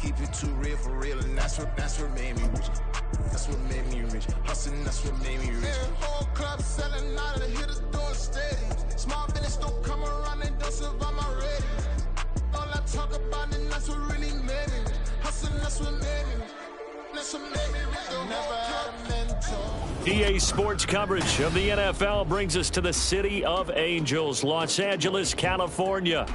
keep it too real for real, and that's what made me rich. That's what made me rich. Hustling, that's what made me rich. Whole club selling out of the hitters doing steady. Small business don't come around, they don't survive my ratings. All I talk about it, that's what really made me rich. Hustling, that's what made me rich. That's what made me rich. Never had a mentor. EA Sports coverage of the NFL brings us to the City of Angels, Los Angeles, California.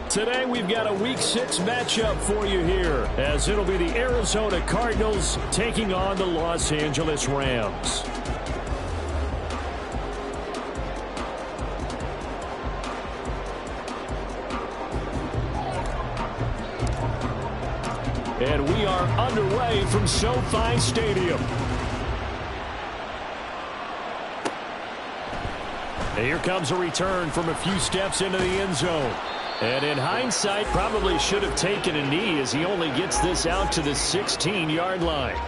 Today we've got a Week 6 matchup for you here, as it'll be the Arizona Cardinals taking on the Los Angeles Rams. And we are underway from SoFi Stadium. And here comes a return from a few steps into the end zone. And in hindsight, probably should have taken a knee as he only gets this out to the 16-yard line.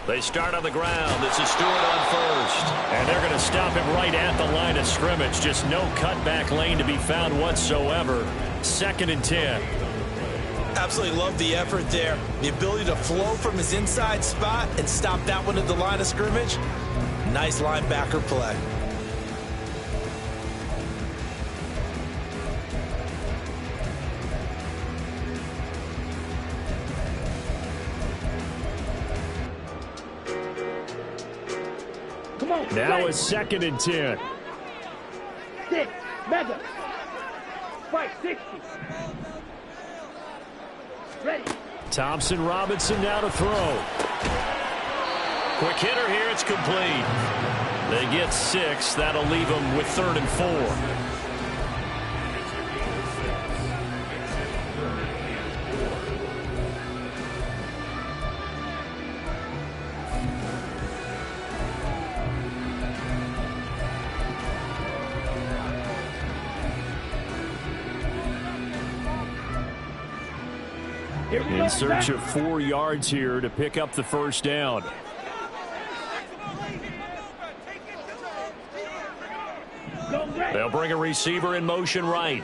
They start on the ground. This is Stewart on first. And they're going to stop him right at the line of scrimmage. Just no cutback lane to be found whatsoever. 2nd and 10. Absolutely love the effort there. The ability to flow from his inside spot and stop that one at the line of scrimmage. Nice linebacker play. Now it's 2nd and 10. 6, mega. Fight, 60. Ready. Thompson Robinson now to throw. Quick hitter here, it's complete. They get 6. That'll leave them with 3rd and 4. In search of 4 yards here to pick up the first down. They'll bring a receiver in motion right.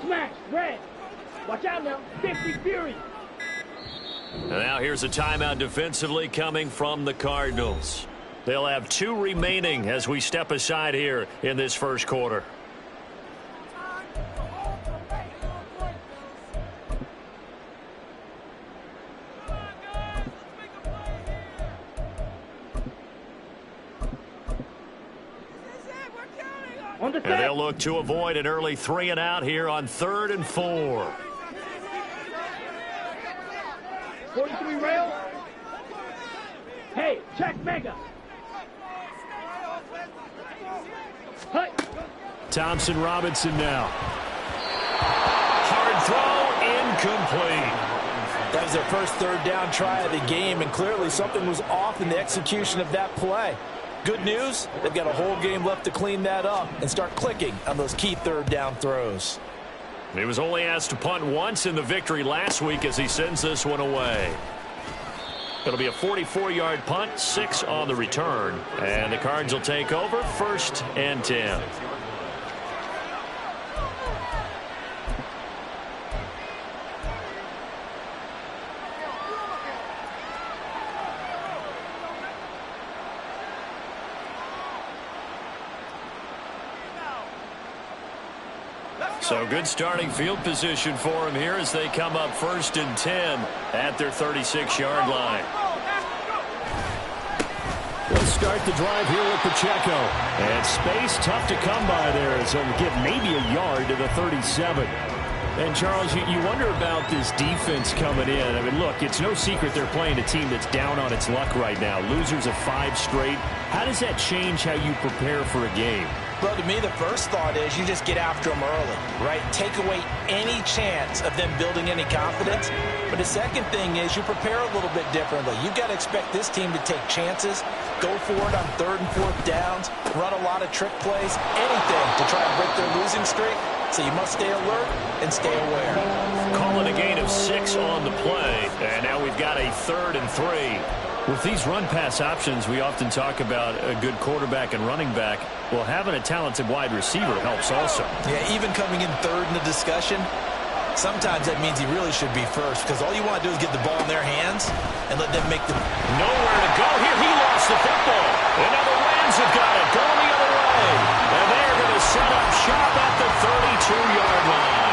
Smash, red. Watch out now, 50 Fury. And now here's a timeout defensively coming from the Cardinals. They'll have 2 remaining as we step aside here in this first quarter. And they'll look to avoid an early 3 and out here on 3rd and 4. 43 rail. Hey, check mega. Hey. Thompson Robinson now. Hard throw, incomplete. That was their first 3rd down try of the game, and clearly something was off in the execution of that play. Good news, they've got a whole game left to clean that up and start clicking on those key 3rd down throws. He was only asked to punt once in the victory last week as he sends this one away. It'll be a 44-yard punt, 6 on the return. And the Cards will take over, 1st and 10. So good starting field position for him here as they come up 1st and 10 at their 36-yard line. They'll start the drive here with Pacheco. And space tough to come by there as they'll get maybe a yard to the 37. And, Charles, you wonder about this defense coming in. I mean, look, it's no secret they're playing a team that's down on its luck right now. Losers of 5 straight. How does that change how you prepare for a game? Well, to me, the first thought is you just get after them early, right? Take away any chance of them building any confidence. But the second thing is you prepare a little bit differently. You've got to expect this team to take chances, go for it on 3rd and 4th downs, run a lot of trick plays, anything to try and break their losing streak. So you must stay alert and stay aware. Calling a gain of 6 on the play, and now we've got a 3rd and 3. With these run-pass options, we often talk about a good quarterback and running back. Well, having a talented wide receiver helps also. Yeah, even coming in 3rd in the discussion, sometimes that means he really should be first, because all you want to do is get the ball in their hands and let them make the... Nowhere to go here. He lost the football. And now the Rams have got it going the other way. And they're going to set up shop at the 32-yard line.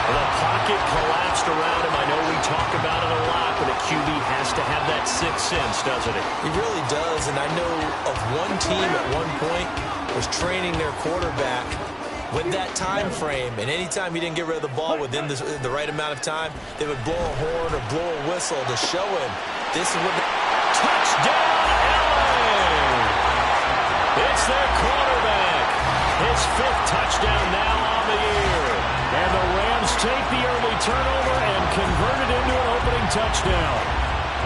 The pocket collapsed around him. I know we talk about it a lot, but a QB has to have that 6th sense, doesn't it? He really does, and I know of one team at one point was training their quarterback with that time frame, and anytime he didn't get rid of the ball within the right amount of time, they would blow a horn or blow a whistle to show him this is what... Touchdown, LA! It's their quarterback. His 5th touchdown now on the year. And the Rams take the early turnover and convert it into an opening touchdown.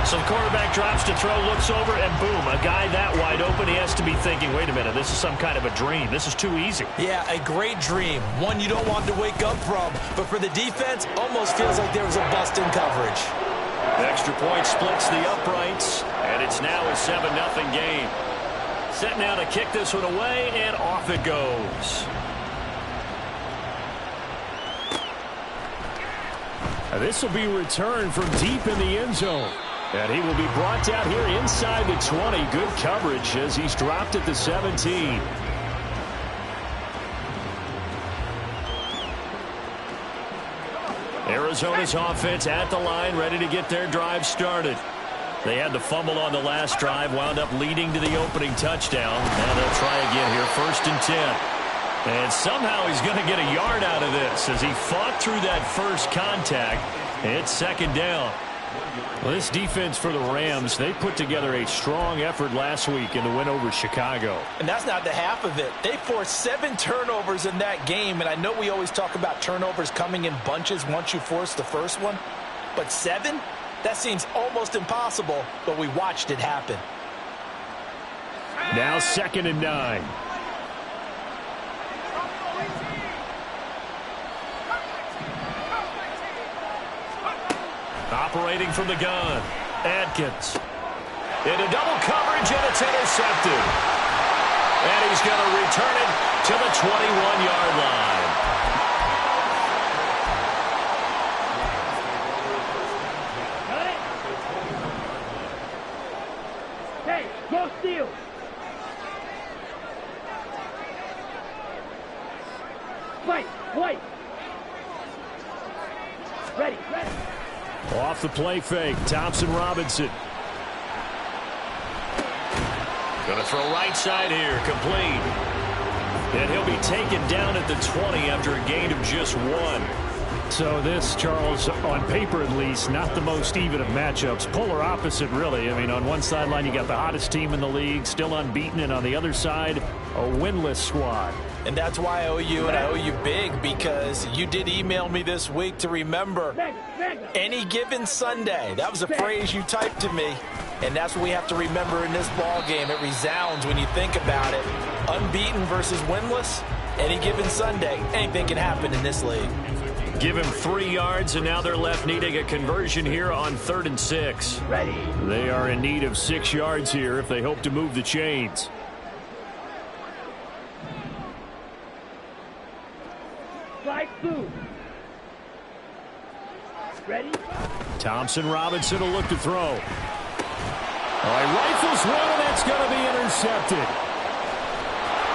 So the quarterback drops to throw, looks over, and boom, a guy that wide open, he has to be thinking, wait a minute, this is some kind of a dream. This is too easy. Yeah, a great dream. One you don't want to wake up from. But for the defense, almost feels like there was a bust in coverage. The extra point splits the uprights, and it's now a 7-0 game. Set now to kick this one away, and off it goes. This will be returned from deep in the end zone. And he will be brought down here inside the 20. Good coverage as he's dropped at the 17. Arizona's offense at the line, ready to get their drive started. They had the fumble on the last drive, wound up leading to the opening touchdown. Now they'll try again here, 1st and 10. And somehow he's going to get a yard out of this as he fought through that first contact. It's 2nd down. Well, this defense for the Rams, they put together a strong effort last week in the win over Chicago. And that's not the half of it. They forced 7 turnovers in that game, and I know we always talk about turnovers coming in bunches once you force the first one. But 7? That seems almost impossible, but we watched it happen. Now 2nd and 9. Operating from the gun, Adkins. Into double coverage, and it's intercepted. And he's going to return it to the 21-yard line. Hey, go steal. Fight. Ready. Off the play fake, Thompson Robinson. Going to throw right side here, complete. And he'll be taken down at the 20 after a gain of just 1. So this, Charles, on paper at least, not the most even of matchups. Polar opposite, really. I mean, on one sideline, you got the hottest team in the league, still unbeaten, and on the other side, a winless squad. And that's why I owe you, and I owe you big, because you did email me this week to remember any given Sunday. That was a phrase you typed to me, and that's what we have to remember in this ball game. It resounds when you think about it. Unbeaten versus winless, any given Sunday. Anything can happen in this league. Give him 3 yards, and now they're left needing a conversion here on 3rd and 6. Ready. They are in need of 6 yards here if they hope to move the chains. Fly food. Ready. Thompson Robinson will look to throw. All right, rifles one, and that's going to be intercepted.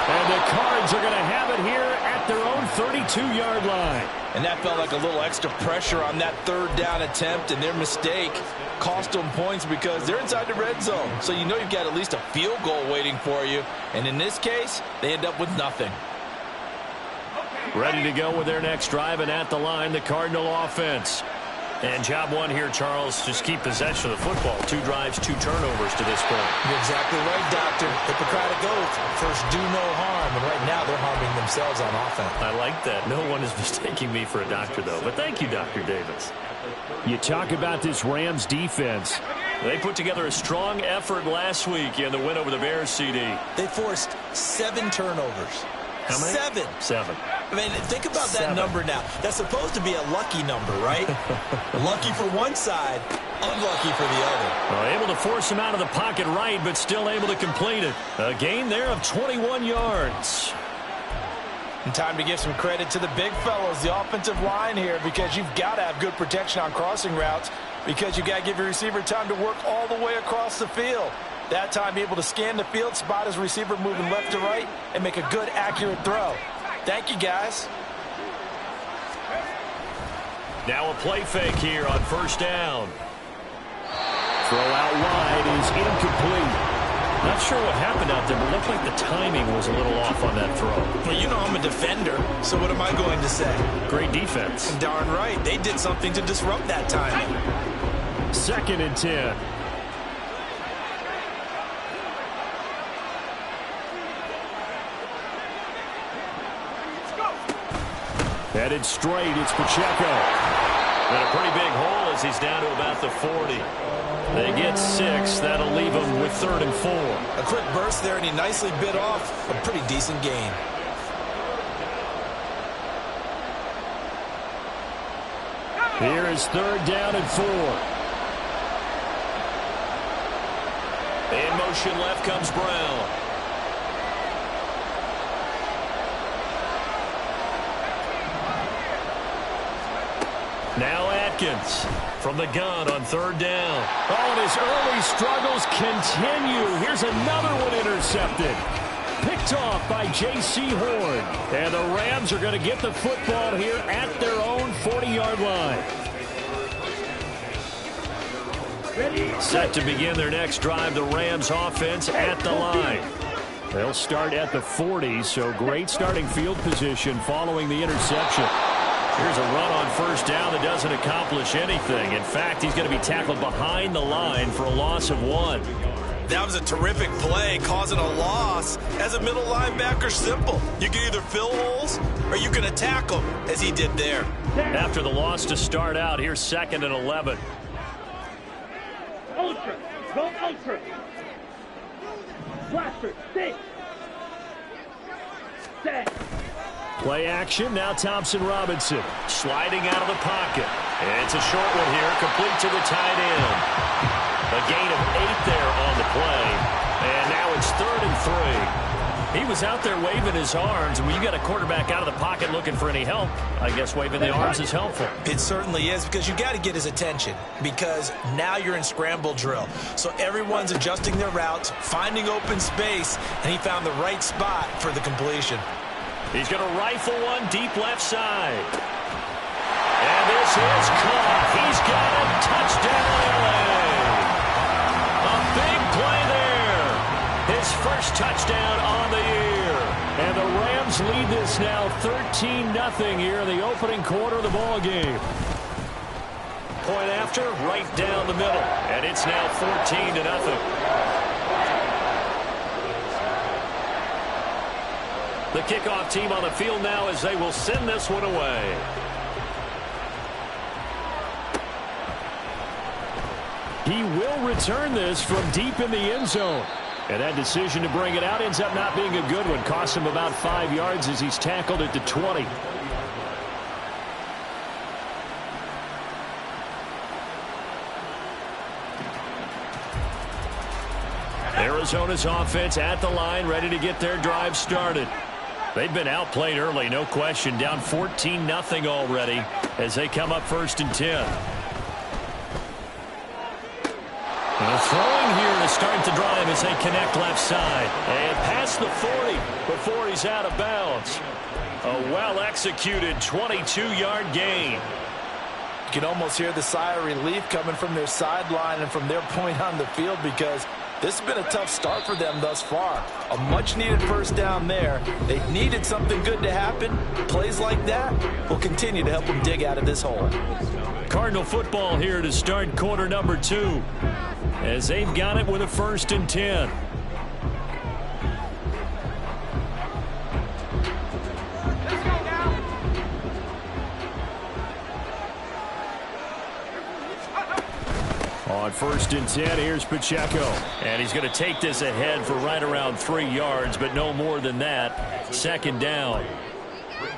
And the Cards are going to have it here at their own 32-yard line. And that felt like a little extra pressure on that 3rd down attempt, and their mistake cost them points because they're inside the red zone. So you know you've got at least a field goal waiting for you. And in this case, they end up with nothing. Ready to go with their next drive, and at the line, the Cardinal offense. And job one here, Charles, just keep possession of the football. 2 drives, 2 turnovers to this point. You're exactly right, Doctor. Hippocratic oath. First, do no harm. And right now, they're harming themselves on offense. I like that. No one is mistaking me for a doctor, though. But thank you, Dr. Davis. You talk about this Rams defense. They put together a strong effort last week in the win over the Bears, CD. They forced 7 turnovers. How many? 7. I mean, think about that number now. That's supposed to be a lucky number, right? Lucky for one side, unlucky for the other. Well, able to force him out of the pocket right, but still able to complete it. A gain there of 21 yards. And time to give some credit to the big fellows, the offensive line here, because you've got to have good protection on crossing routes, because you've got to give your receiver time to work all the way across the field. That time, able to scan the field, spot his receiver moving left to right, and make a good, accurate throw. Thank you, guys. Now a play fake here on first down. Throw out wide is incomplete. Not sure what happened out there, but it looked like the timing was a little off on that throw. Well, you know I'm a defender, so what am I going to say? Great defense. Darn right. They did something to disrupt that timing. 2nd and 10. Headed straight, it's Pacheco. And a pretty big hole as he's down to about the 40. They get 6. That'll leave him with 3rd and 4. A quick burst there, and he nicely bit off a pretty decent gain. Here is 3rd down and 4. In motion left comes Brown. Now Atkins from the gun on 3rd down. Oh, and his early struggles continue. Here's another one intercepted. Picked off by J.C. Horn. And the Rams are going to get the football here at their own 40-yard line. Set to begin their next drive, the Rams offense at the line. They'll start at the 40, so great starting field position following the interception. Here's a run on first down that doesn't accomplish anything. In fact, he's going to be tackled behind the line for a loss of 1. That was a terrific play, causing a loss. As a middle linebacker, simple. You can either fill holes or you can attack them, as he did there. After the loss to start out, here's 2nd and 11. Ultra. Go ultra. Blaster. Stick. Set. Play action, now Thompson Robinson. Sliding out of the pocket. And it's a short one here, complete to the tight end. A gain of 8 there on the play. And now it's 3rd and 3. He was out there waving his arms, and when you got a quarterback out of the pocket looking for any help, I guess waving the arms is helpful. It certainly is, because you got to get his attention, because now you're in scramble drill. So everyone's adjusting their routes, finding open space, and he found the right spot for the completion. He's going to rifle one deep left side. And this is caught. He's got a touchdown, LA. A big play there. His first touchdown on the year. And the Rams lead this now 13-0 here in the opening quarter of the ball game. Point after, right down the middle. And it's now 14-0. The kickoff team on the field now as they will send this one away. He will return this from deep in the end zone. And that decision to bring it out ends up not being a good one. Cost him about 5 yards as he's tackled at the 20. Arizona's offense at the line, ready to get their drive started. They've been outplayed early, no question. Down 14-0 already as they come up 1st and 10. And throwing here to start the drive as they connect left side. And past the 40 before he's out of bounds. A well-executed 22-yard gain. You can almost hear the sigh of relief coming from their sideline and from their point on the field, because This has been a tough start for them thus far. A much-needed first down there. They've needed something good to happen. Plays like that will continue to help them dig out of this hole. Cardinal football here to start quarter number 2, as they've got it with a 1st and 10. On 1st and 10, here's Pacheco. And he's going to take this ahead for right around 3 yards, but no more than that. 2nd down.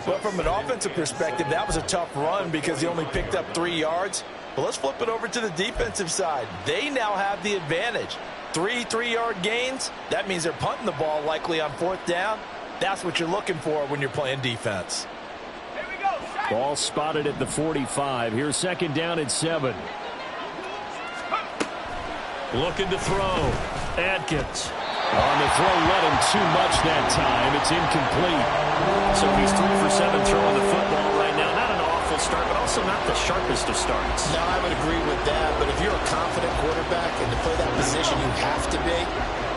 Well, from an offensive perspective, that was a tough run because he only picked up 3 yards. But let's flip it over to the defensive side. They now have the advantage. 3 3-yard gains. That means they're punting the ball likely on 4th down. That's what you're looking for when you're playing defense. Ball spotted at the 45. Here's 2nd down at 7. Looking to throw. Atkins. On the throw, let him too much that time. It's incomplete. So he's 3 for 7 throwing the football right now. Not an awful start, but also not the sharpest of starts. No, I would agree with that. But if you're a confident quarterback and to play that position, you have to be.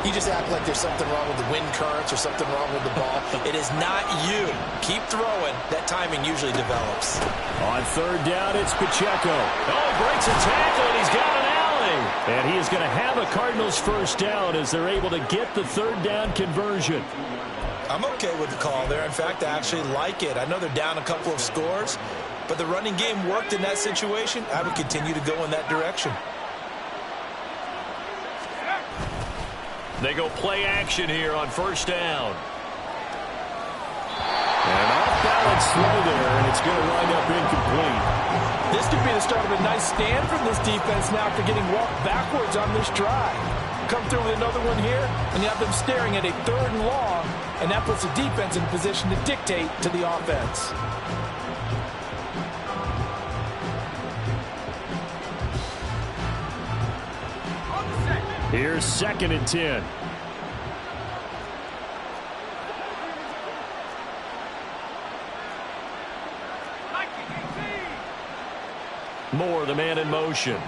You just act like there's something wrong with the wind currents or something wrong with the ball. It is not you. Keep throwing. That timing usually develops. On 3rd down, it's Pacheco. Oh, breaks a tackle, and he's got an alley. And he is going to have a Cardinals 1st down as they're able to get the 3rd down conversion. I'm okay with the call there. In fact, I actually like it. I know they're down a couple of scores, but the running game worked in that situation. I would continue to go in that direction. They go play action here on 1st down. And off-balance throw there, and it's going to wind up incomplete. This could be the start of a nice stand from this defense now for getting walked backwards on this drive. Come through with another one here, and you have them staring at a 3rd and long, and that puts the defense in position to dictate to the offense. Here's 2nd and 10. Moore, the man in motion.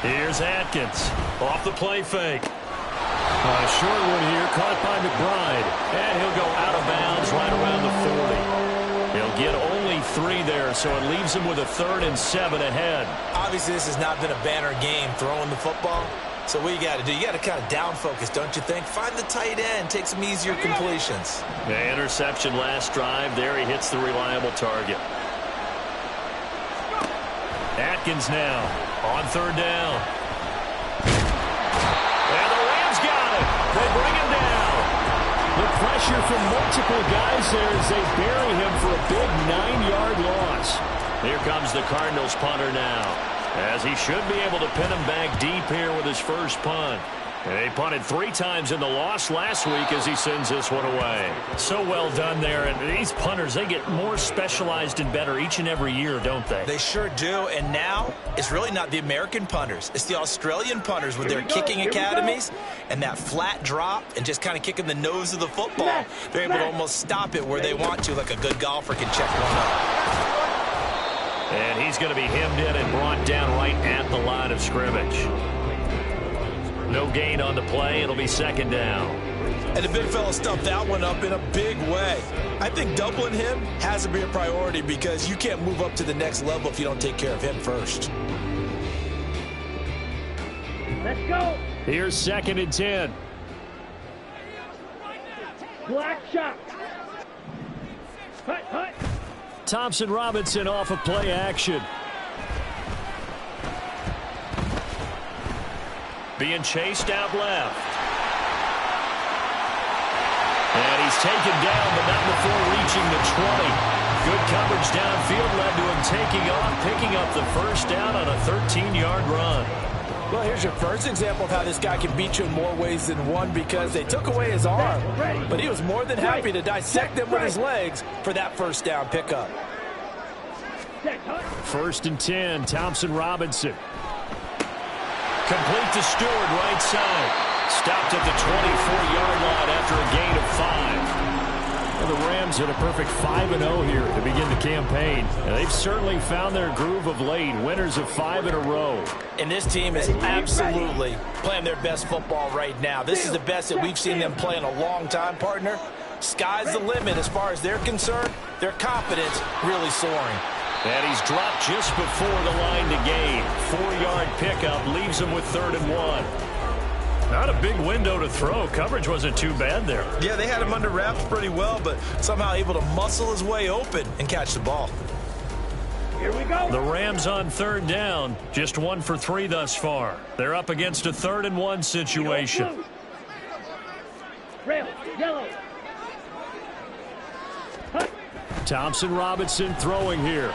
Here's Atkins. Off the play fake. A short one here, caught by McBride. And he'll go out of bounds right around the 40. He'll get only 3 there, so it leaves him with a 3rd and 7 ahead. Obviously, this has not been a banner game throwing the football. So what you got to do, you got to kind of down focus, don't you think? Find the tight end, take some easier completions. The interception last drive. There he hits the reliable target. Atkins now on 3rd down. And the Rams got it. They bring him down. The pressure from multiple guys there as they bury him for a big 9-yard loss. Here comes the Cardinals punter now, as he should be able to pin him back deep here with his first punt. And they punted 3 times in the loss last week as he sends this one away. So well done there. And these punters, they get more specialized and better each and every year, don't they? They sure do. And now it's really not the American punters. It's the Australian punters with their kicking academies and that flat drop and just kind of kicking the nose of the football. They're able to almost stop it where they want to, like a good golfer can check one up. And he's going to be hemmed in and brought down right at the line of scrimmage. No gain on the play. It'll be 2nd down. And the big fella stuffed that one up in a big way. I think doubling him has to be a priority because you can't move up to the next level if you don't take care of him first. Let's go. Here's 2nd and 10. Black shot. Hut, hut. Thompson Robinson off of play action. Being chased out left. And he's taken down, but not before reaching the 20. Good coverage downfield led to him taking off, picking up the 1st down on a 13-yard run. Well, here's your first example of how this guy can beat you in more ways than one because they took away his arm, but he was more than happy to dissect them with his legs for that 1st down pickup. 1st and 10, Thompson Robinson. Complete to Stewart, right side. Stopped at the 24-yard line after a gain of 5. the Rams at a perfect 5-0 here to begin the campaign. And they've certainly found their groove of late, winners of 5 in a row. And this team is absolutely playing their best football right now. This is the best that we've seen them play in a long time, partner. Sky's the limit as far as they're concerned. Their confidence really soaring. And he's dropped just before the line to gain. 4-yard pickup leaves him with 3rd and 1. Not a big window to throw. Coverage wasn't too bad there. Yeah, they had him under wraps pretty well, but somehow able to muscle his way open and catch the ball. Here we go. The Rams on 3rd down. Just 1 for 3 thus far. They're up against a 3rd and 1 situation. Red, yellow. Thompson Robinson throwing here.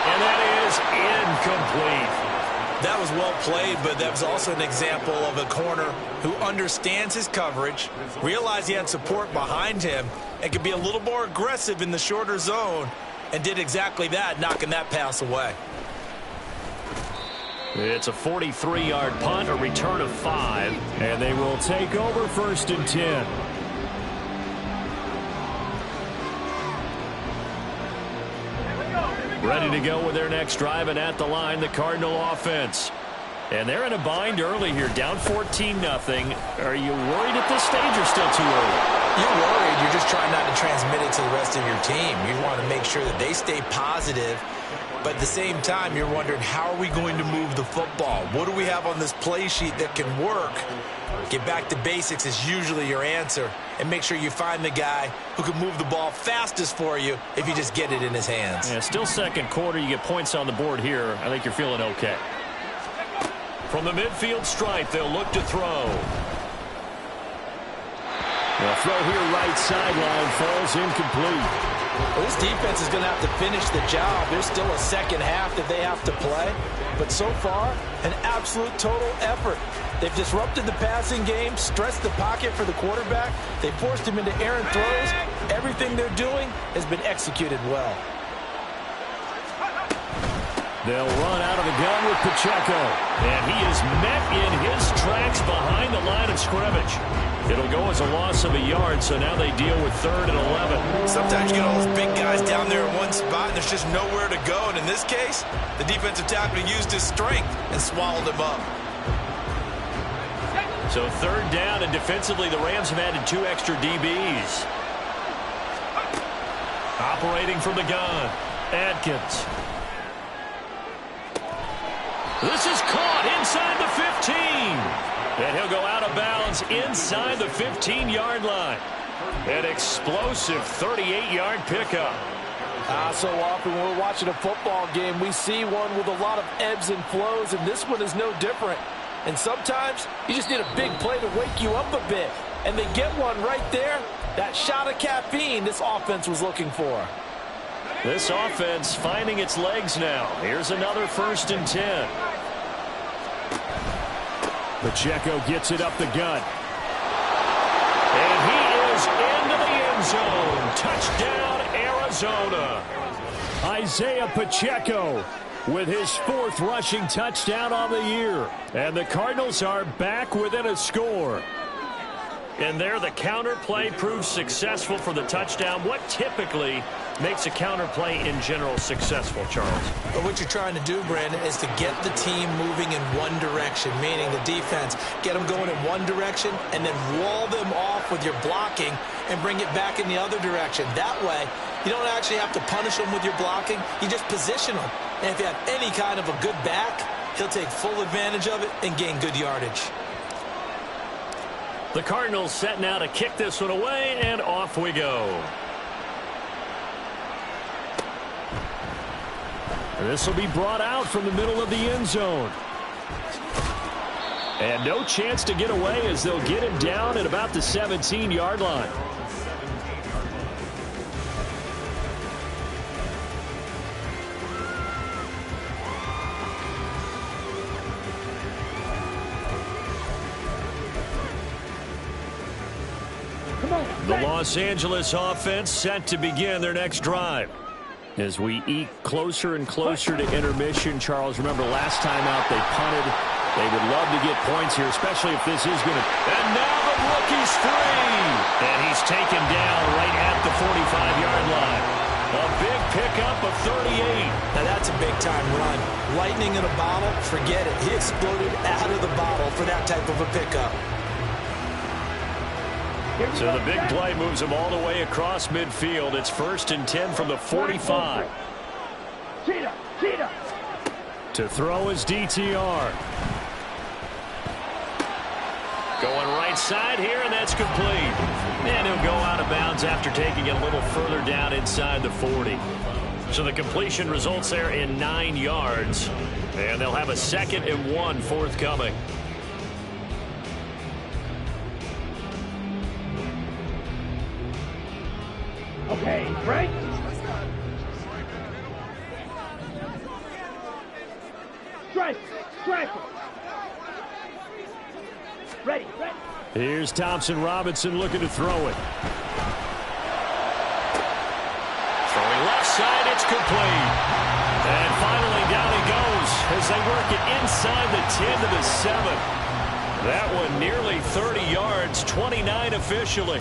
And that is incomplete. That was well played, but that was also an example of a corner who understands his coverage, realized he had support behind him, and could be a little more aggressive in the shorter zone, and did exactly that, knocking that pass away. It's a 43-yard punt, a return of 5, and they will take over 1st and 10. Ready to go with their next drive, and at the line, the Cardinal offense. And they're in a bind early here, down 14-0. Are you worried at this stage or still too early? You're worried. You're just trying not to transmit it to the rest of your team. You want to make sure that they stay positive. But at the same time, you're wondering, how are we going to move the football? What do we have on this play sheet that can work? Get back to basics is usually your answer. And make sure you find the guy who can move the ball fastest for you if you just get it in his hands. Yeah, still 2nd quarter. You get points on the board here. I think you're feeling okay. From the midfield stripe, they'll look to throw. The throw here right sideline falls incomplete. Well, this defense is going to have to finish the job. There's still a second half that they have to play. But so far, an absolute total effort. They've disrupted the passing game, stressed the pocket for the quarterback. They forced him into errant throws. Everything they're doing has been executed well. They'll run out of the gun with Pacheco. And he is met in his tracks behind the line of scrimmage. It'll go as a loss of a yard, so now they deal with 3rd and 11. Sometimes you get all those big guys down there in one spot, and there's just nowhere to go. And in this case, the defensive tackle used his strength and swallowed him up. So 3rd down, and defensively, the Rams have added 2 extra DBs. Operating from the gun, Adkins. This is caught inside the 15. And he'll go out of bounds inside the 15-yard line. An explosive 38-yard pickup. So often when we're watching a football game, we see one with a lot of ebbs and flows, and this one is no different. And sometimes you just need a big play to wake you up a bit. And they get one right there. That shot of caffeine this offense was looking for. This offense finding its legs now. Here's another 1st and 10. Pacheco gets it up the gut. And he is into the end zone. Touchdown, Arizona. Isaiah Pacheco with his 4th rushing touchdown on the year. And the Cardinals are back within a score. And there, the counter play proves successful for the touchdown. What typically makes a counter play in general successful, Charles? But what you're trying to do, Brandon, is to get the team moving in one direction, meaning the defense, get them going in one direction and then wall them off with your blocking and bring it back in the other direction. That way, you don't actually have to punish them with your blocking. You just position them. And if you have any kind of a good back, he'll take full advantage of it and gain good yardage. The Cardinals set now to kick this one away, and off we go. This will be brought out from the middle of the end zone. And no chance to get away as they'll get him down at about the 17-yard line. The Los Angeles offense set to begin their next drive. As we eke closer and closer to intermission, Charles, remember last time out they punted. They would love to get points here, especially if this is going to... And now the rookie's free! And he's taken down right at the 45-yard line. A big pickup of 38. Now that's a big-time run. Lightning in a bottle, forget it. He exploded out of the bottle for that type of a pickup. So the big play moves him all the way across midfield. It's 1st and 10 from the 45. To throw is DTR. Going right side here, and that's complete. And he'll go out of bounds after taking it a little further down inside the 40. So the completion results there in 9 yards. And they'll have a 2nd and 1 forthcoming. Okay, right? Strike! Ready. Here's Thompson Robinson looking to throw it. Throwing left side, it's complete. And finally down he goes as they work it inside the 10 to the 7. That one nearly 30 yards, 29 officially.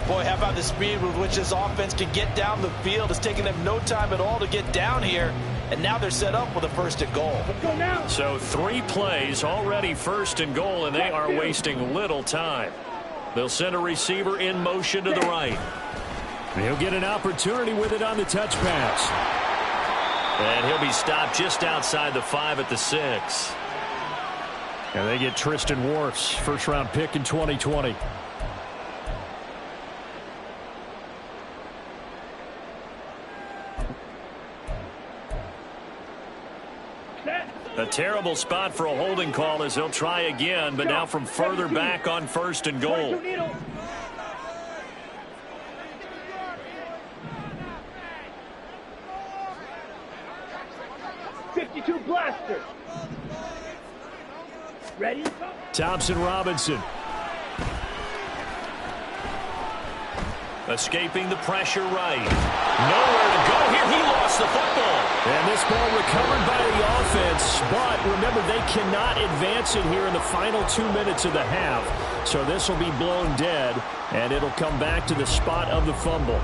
Boy, how about the speed with which this offense can get down the field? It's taking them no time at all to get down here. And now they're set up with a 1st and goal. Let's go now. So 3 plays already 1st and goal, and they are wasting little time. They'll send a receiver in motion to the right. And he'll get an opportunity with it on the touch pass. And he'll be stopped just outside the 5 at the 6. And they get Tristan Wirfs, first-round pick in 2020. A terrible spot for a holding call as he'll try again, but now from further back on 1st and goal. 52 blaster. Ready? Thompson Robinson. Escaping the pressure right. Nowhere to go here. He lost the football. And this ball recovered by the offense. But remember, they cannot advance it here in the final 2 minutes of the half. So this will be blown dead, and it'll come back to the spot of the fumble.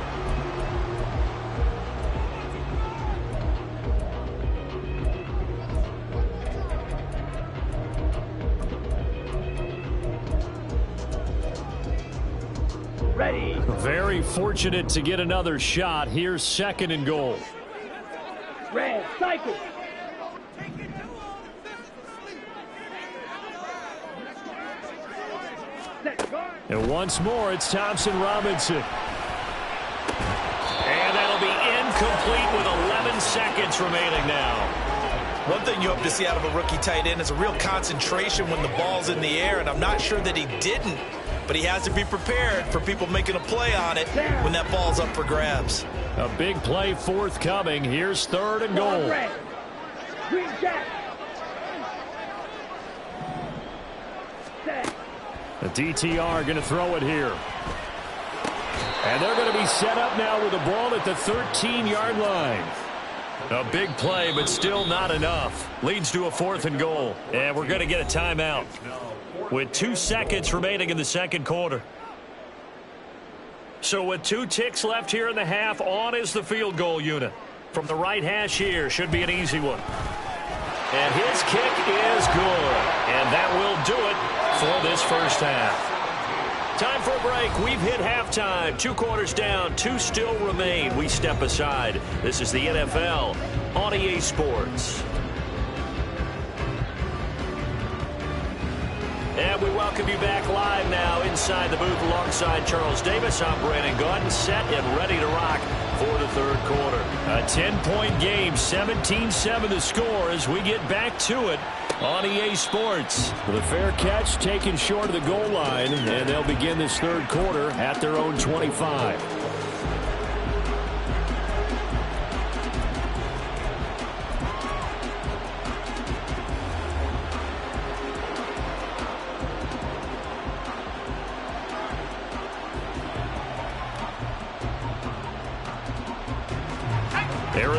Ready. Very fortunate to get another shot. Here's 2nd and goal. Red, cycle. And once more, it's Thompson Robinson. And that'll be incomplete with 11 seconds remaining now. One thing you hope to see out of a rookie tight end is a real concentration when the ball's in the air, and I'm not sure that he didn't. But he has to be prepared for people making a play on it when that ball's up for grabs. A big play forthcoming. Here's 3rd and goal. Green jack. The DTR going to throw it here. And they're going to be set up now with the ball at the 13-yard line. A big play, but still not enough. Leads to a 4th and goal. And we're going to get a timeout with 2 seconds remaining in the 2nd quarter. So with 2 ticks left here in the half, on is the field goal unit. From the right hash here, should be an easy one. And his kick is good. And that will do it for this first half. Time for a break. We've hit halftime. 2 quarters down, 2 still remain. We step aside. This is the NFL on EA Sports. And we welcome you back live now inside the booth alongside Charles Davis. I'm Brandon Gaudin, set and ready to rock for the 3rd quarter. A 10-point game, 17-7 the score as we get back to it on EA Sports. The fair catch taken short of the goal line, and they'll begin this 3rd quarter at their own 25.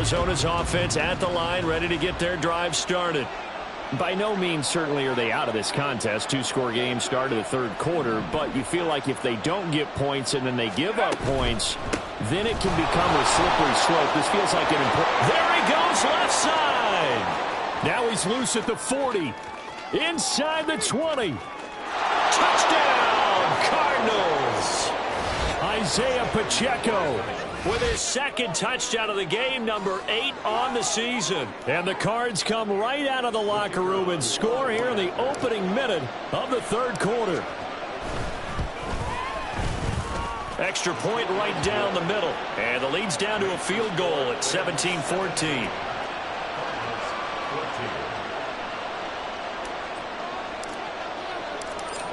Arizona's offense at the line, ready to get their drive started. By no means certainly are they out of this contest. Two-score game start of the third quarter, but you feel like if they don't get points and then they give up points, then it can become a slippery slope. This feels like an important... There he goes, left side! Now he's loose at the 40. Inside the 20. Touchdown, Cardinals! Isaiah Pacheco with his second touchdown of the game, number 8 on the season. And the Cards come right out of the locker room and score here in the opening minute of the third quarter. Extra point right down the middle. And the lead's down to a field goal at 17-14.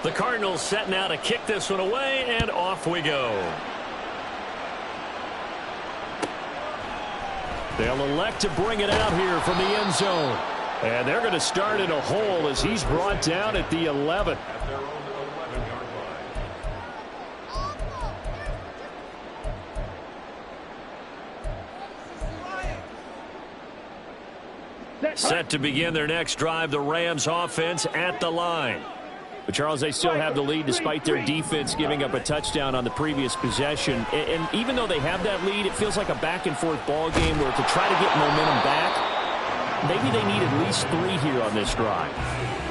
The Cardinals set now to kick this one away, and off we go. They'll elect to bring it out here from the end zone. And they're going to start in a hole as he's brought down at the 11. Set to begin their next drive, the Rams offense at the line. But, Charles, they still have the lead despite their defense giving up a touchdown on the previous possession. And even though they have that lead, it feels like a back-and-forth ball game where to try to get momentum back, maybe they need at least 3 here on this drive.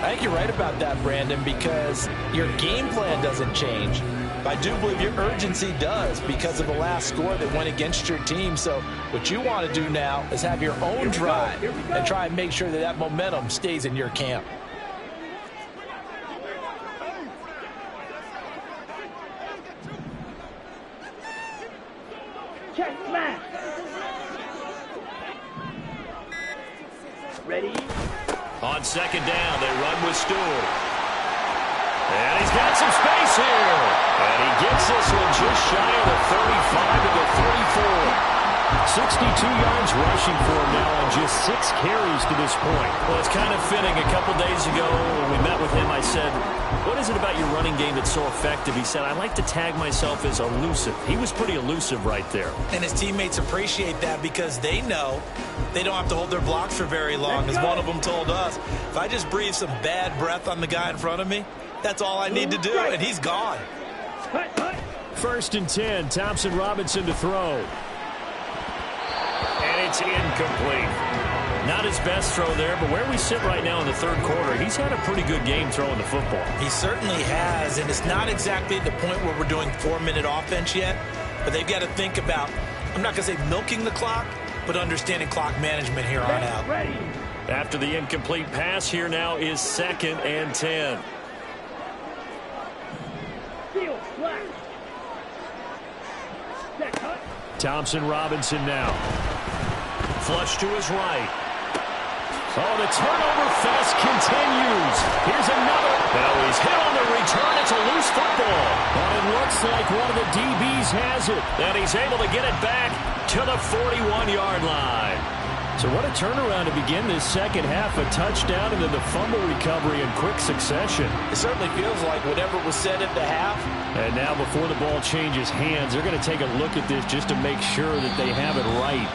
I think you're right about that, Brandon, because your game plan doesn't change. But I do believe your urgency does because of the last score that went against your team. So what you want to do now is have your own drive and try and make sure that that momentum stays in your camp. Check smash. Ready? On second down, they run with Stewart. And he's got some space here. And he gets this one just shy of the 35 to the 34. 62 yards rushing for him now on just 6 carries to this point. Well, it's kind of fitting. A couple days ago when we met with him, I said, what is it about your running game that's so effective? He said, I like to tag myself as elusive. He was pretty elusive right there. And his teammates appreciate that because they know they don't have to hold their blocks for very long, as one of them told us. If I just breathe some bad breath on the guy in front of me, that's all I need to do, and he's gone. First and 10, Thompson Robinson to throw. And it's incomplete. Not his best throw there, but where we sit right now in the third quarter, he's had a pretty good game throwing the football. He certainly has, and it's not exactly the point where we're doing 4-minute offense yet, but they've got to think about, I'm not going to say milking the clock, but understanding clock management here on out. After the incomplete pass, here now is 2nd and 10. Thompson Robinson now. Flush to his right. Oh, the turnover fest continues. Here's another. Now he's hit on the return. It's a loose football. But it looks like one of the DBs has it. And he's able to get it back to the 41-yard line. So what a turnaround to begin this second half. A touchdown and then the fumble recovery in quick succession. It certainly feels like whatever was said at the half. And now before the ball changes hands, they're going to take a look at this just to make sure that they have it right.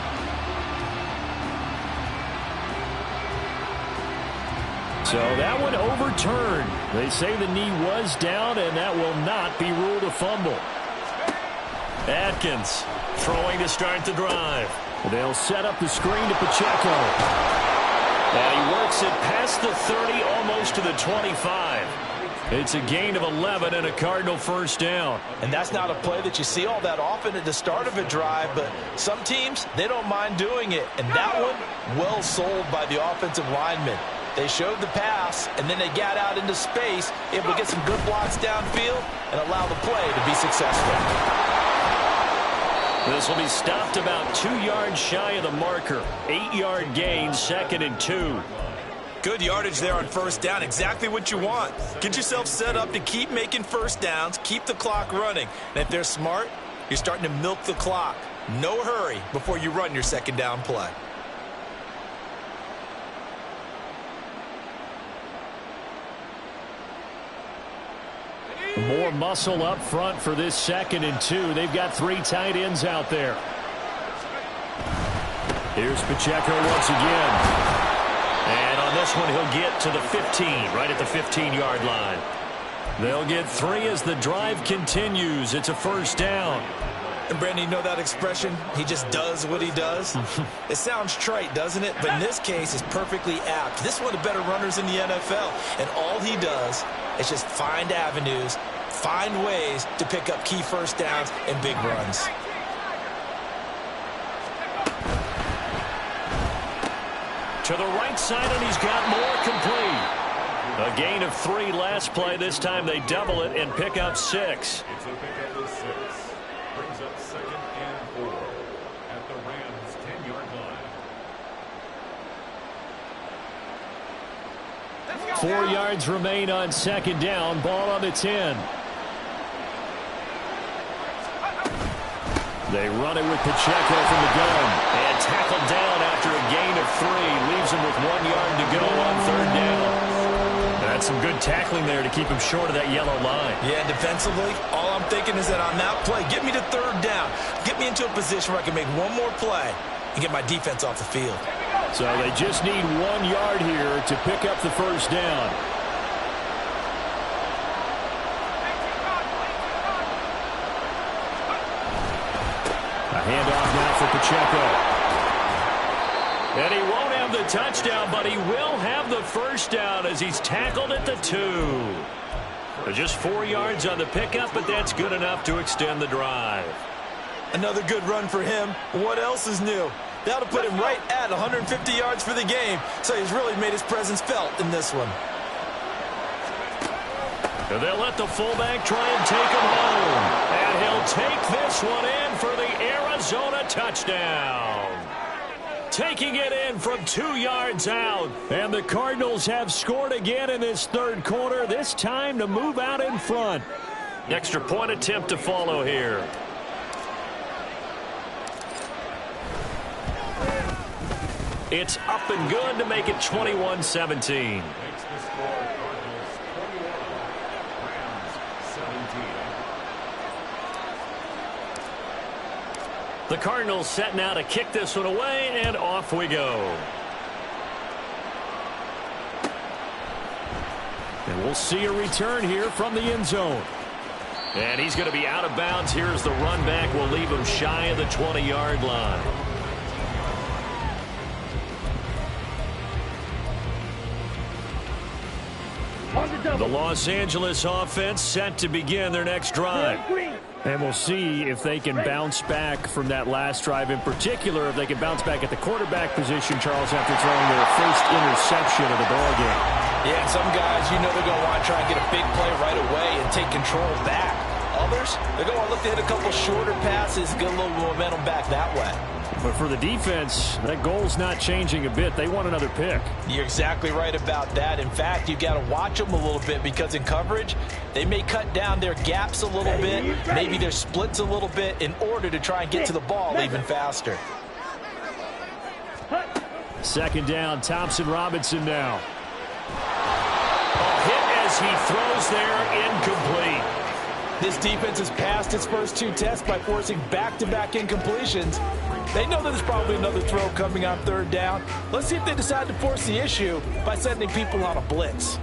So that one overturned. They say the knee was down, and that will not be ruled a fumble. Atkins throwing to start the drive. They'll set up the screen to Pacheco. And he works it past the 30, almost to the 25. It's a gain of 11 and a Cardinal first down. And that's not a play that you see all that often at the start of a drive, but some teams, they don't mind doing it. And that one, well sold by the offensive lineman. They showed the pass, and then they got out into space, able to get some good blocks downfield and allow the play to be successful. This will be stopped about 2 yards shy of the marker. 8-yard gain, 2nd and 2. Good yardage there on first down. Exactly what you want. Get yourself set up to keep making first downs, keep the clock running. And if they're smart, you're starting to milk the clock. No hurry before you run your second down play. More muscle up front for this 2nd and 2. They've got 3 tight ends out there. Here's Pacheco once again. And on this one, he'll get to the 15, right at the 15-yard line. They'll get 3 as the drive continues. It's a first down. And, Brandon, you know that expression? He just does what he does? It sounds trite, doesn't it? But in this case, it's perfectly apt. This is one of the better runners in the NFL. And all he does is just find avenues, find ways to pick up key first downs and big runs. To the right side, and he's got more complete. A gain of 3 last play. This time they double it and pick up 6. It's a pickup of 6. Brings up 2nd and 4 at the Rams' 10-yard line. 4 yards remain on 2nd down. Ball on the 10. They run it with Pacheco from the gun. And tackled down after a gain of 3. Leaves him with 1 yard to go on 3rd down. That's some good tackling there to keep him short of that yellow line. Yeah, defensively, all I'm thinking is that on that play, get me to 3rd down. Get me into a position where I can make one more play and get my defense off the field. So they just need 1 yard here to pick up the first down. A handoff now for Pacheco. And he won't have the touchdown, but he will have the first down as he's tackled at the 2. Just 4 yards on the pickup, but that's good enough to extend the drive. Another good run for him. What else is new? That'll put him right at 150 yards for the game, so he's really made his presence felt in this one. And they'll let the fullback try and take him home. And he'll take this one in for the Arizona touchdown. Taking it in from 2 yards out. And the Cardinals have scored again in this 3rd quarter, this time to move out in front. Extra point attempt to follow here. It's up and good to make it 21-17. Makes the score Cardinals 21, Rams 17. The Cardinals set now to kick this one away, and off we go. And we'll see a return here from the end zone. And he's going to be out of bounds. Here's the run back. We'll leave him shy of the 20-yard line. The Los Angeles offense set to begin their next drive. And we'll see if they can bounce back from that last drive, in particular, if they can bounce back at the quarterback position, Charles, after throwing their first interception of the ballgame. Yeah, and some guys, you know they're going to want to try and get a big play right away and take control back. Others, they're going to look to hit a couple shorter passes, get a little momentum back that way. But for the defense, that goal's not changing a bit. They want another pick. You're exactly right about that. In fact, you've got to watch them a little bit because in coverage, they may cut down their gaps a little bit, maybe their splits a little bit in order to try and get to the ball even faster. 2nd down, Thompson Robinson now. A hit as he throws there, incomplete. This defense has passed its first 2 tests by forcing back-to-back incompletions. They know that there's probably another throw coming on 3rd down. Let's see if they decide to force the issue by sending people on a blitz.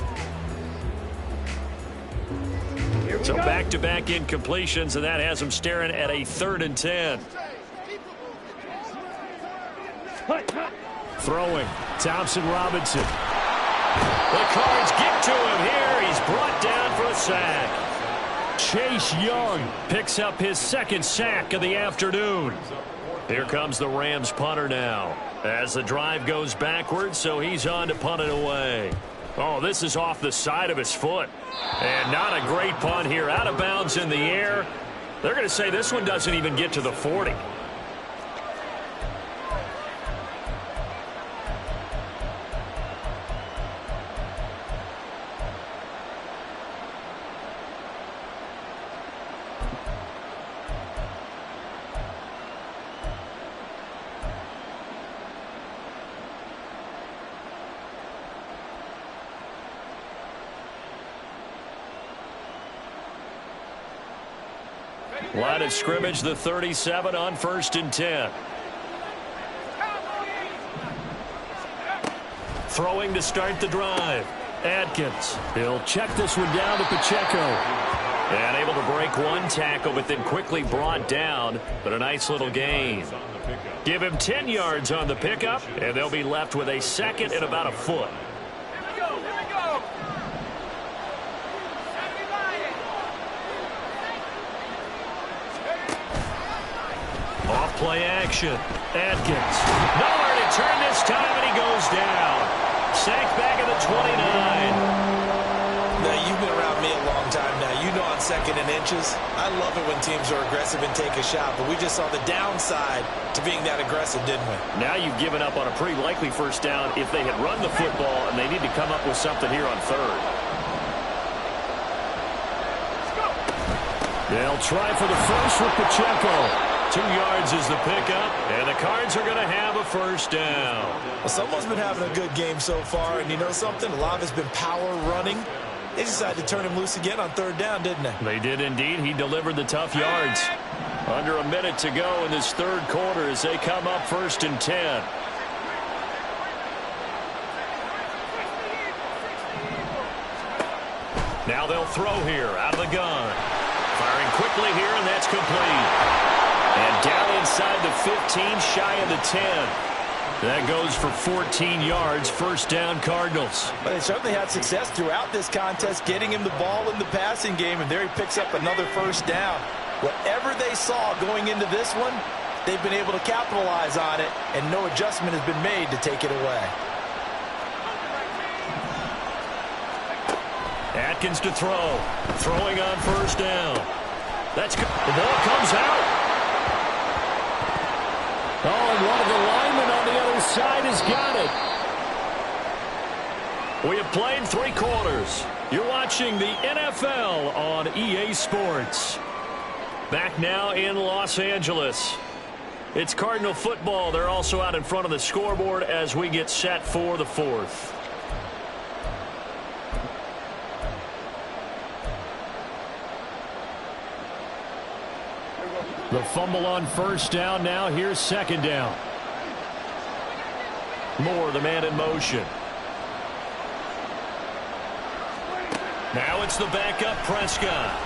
So back-to-back incompletions, and that has them staring at a 3rd and 10. Throwing, Thompson Robinson. The Cards get to him here. He's brought down for a sack. Chase Young picks up his 2nd sack of the afternoon. Here comes the Rams punter now as the drive goes backwards, so he's on to punt it away. Oh, this is off the side of his foot. And not a great punt here. Out of bounds in the air. They're going to say this one doesn't even get to the 40. Line of scrimmage, the 37 on 1st and 10. Throwing to start the drive. Atkins. He'll check this one down to Pacheco. And able to break one tackle, but then quickly brought down. But a nice little gain. Give him 10 yards on the pickup, and they'll be left with a second and about a foot. Off play action. Atkins. Nowhere to turn this time, and he goes down. Sacked back at the 29. Now, you've been around me a long time now. You know on second and inches, I love it when teams are aggressive and take a shot, but we just saw the downside to being that aggressive, didn't we? Now you've given up on a pretty likely first down if they had run the football, and they need to come up with something here on third. They'll try for the first with Pacheco. 2 yards is the pickup, and the Cards are going to have a first down. Well, someone's been having a good game so far, and you know something? A lot of it's been power running. They decided to turn him loose again on third down, didn't they? They did indeed. He delivered the tough yards. Under a minute to go in this third quarter as they come up 1st and 10. Now they'll throw here out of the gun. Firing quickly here, and that's complete. And down inside the 15, shy of the 10. That goes for 14 yards, first down Cardinals. But they certainly had success throughout this contest, getting him the ball in the passing game, and there he picks up another first down. Whatever they saw going into this one, they've been able to capitalize on it, and no adjustment has been made to take it away. Atkins to throw. Throwing on first down. That's good. The ball comes out. Oh, and one of the linemen on the other side has got it. We have played 3 quarters. You're watching the NFL on EA Sports. Back now in Los Angeles. It's Cardinal football. They're also out in front of the scoreboard as we get set for the 4th. The fumble on first down now. Here's second down. Moore, the man in motion. Now it's the backup, Prescott.